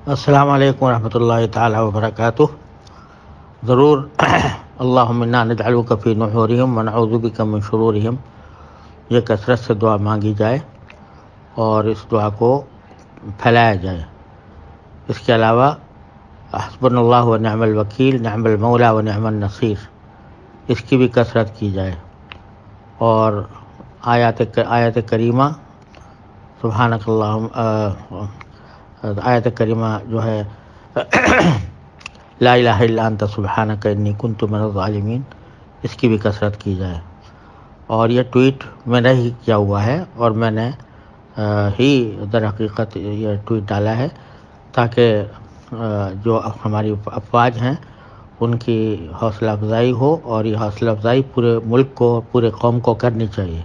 السلام علیکم ورحمۃ اللہ تعالیٰ وبرکاتہ۔ ضرور اللہم انا نجعلک فی نحورہم ونعوذ بک من شرورہم، یہ کثرت سے دعا مانگی جائے اور اس دعا کو پھیلایا جائے۔ اس کے علاوہ حسبنا اللہ و نعم الوکیل، نعم المولا و نعم النصیر، اس کی بھی کثرت کی جائے۔ اور آیت کریمہ سبحانک اللہم آیت کریمہ جو ہے لا الہ الا انت سبحانک انی کنت من الظالمین، اس کی بھی کثرت کی جائے۔ اور یہ ٹویٹ میں نے ہی کیا ہوا ہے، اور میں نے ہی در حقیقت یہ ٹویٹ ڈالا ہے تاکہ جو ہماری افواج ہیں ان کی حوصلہ افزائی ہو، اور یہ حوصلہ افزائی پورے ملک کو، پورے قوم کو کرنی چاہیے،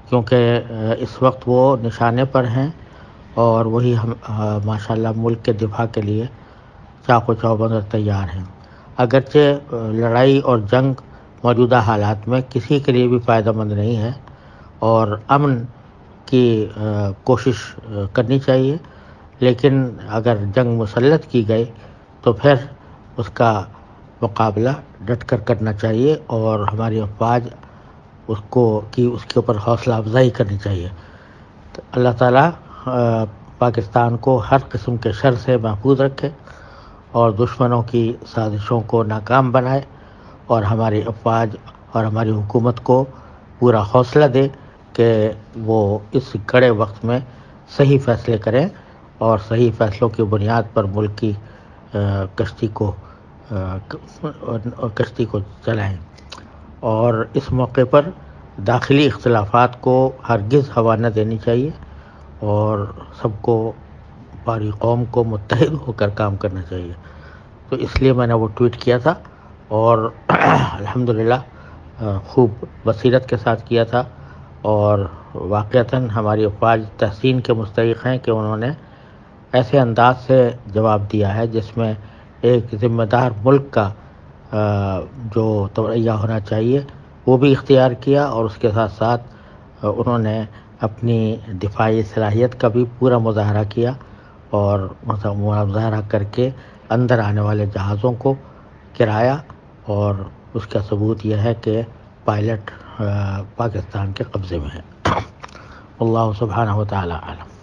کیونکہ اس وقت وہ نشانے پر ہیں اور وہی ہم ماشاءاللہ ملک کے دفاع کے لیے چاق و چوبند تیار ہیں۔ اگرچہ لڑائی اور جنگ موجودہ حالات میں کسی کے لیے بھی فائدہ مند نہیں ہے، اور امن کی کوشش کرنی چاہیے، لیکن اگر جنگ مسلط کی گئی تو پھر اس کا مقابلہ ڈٹ کر کرنا چاہیے، اور ہماری افواج اس کے اوپر حوصلہ افزائی کرنی چاہیے۔ تو اللہ تعالیٰ پاکستان کو ہر قسم کے شر سے محفوظ رکھے، اور دشمنوں کی سازشوں کو ناکام بنائے، اور ہماری افواج اور ہماری حکومت کو پورا حوصلہ دے کہ وہ اس کڑے وقت میں صحیح فیصلے کریں، اور صحیح فیصلوں کی بنیاد پر ملک کی کشتی کو چلائیں۔ اور اس موقع پر داخلی اختلافات کو ہرگز ہوا نہ دینی چاہیے، اور سب کو، پاری قوم کو متحد ہو کر کام کرنا چاہیے۔ تو اس لیے میں نے وہ ٹویٹ کیا تھا، اور الحمدللہ خوب بصیرت کے ساتھ کیا تھا، اور واقعتاً ہماری افواج تحسین کے مستحق ہیں کہ انہوں نے ایسے انداز سے جواب دیا ہے جس میں ایک ذمہ دار ملک کا جو توعیہ ہونا چاہیے وہ بھی اختیار کیا، اور اس کے ساتھ ساتھ انہوں نے اپنی دفاعی صلاحیت کا بھی پورا مظاہرہ کیا، اور مظاہرہ کر کے اندر آنے والے جہازوں کو گرایا، اور اس کا ثبوت یہ ہے کہ پائلٹ پاکستان کے قبضے میں ہے۔ اللہ سبحانہ و تعالی عالم۔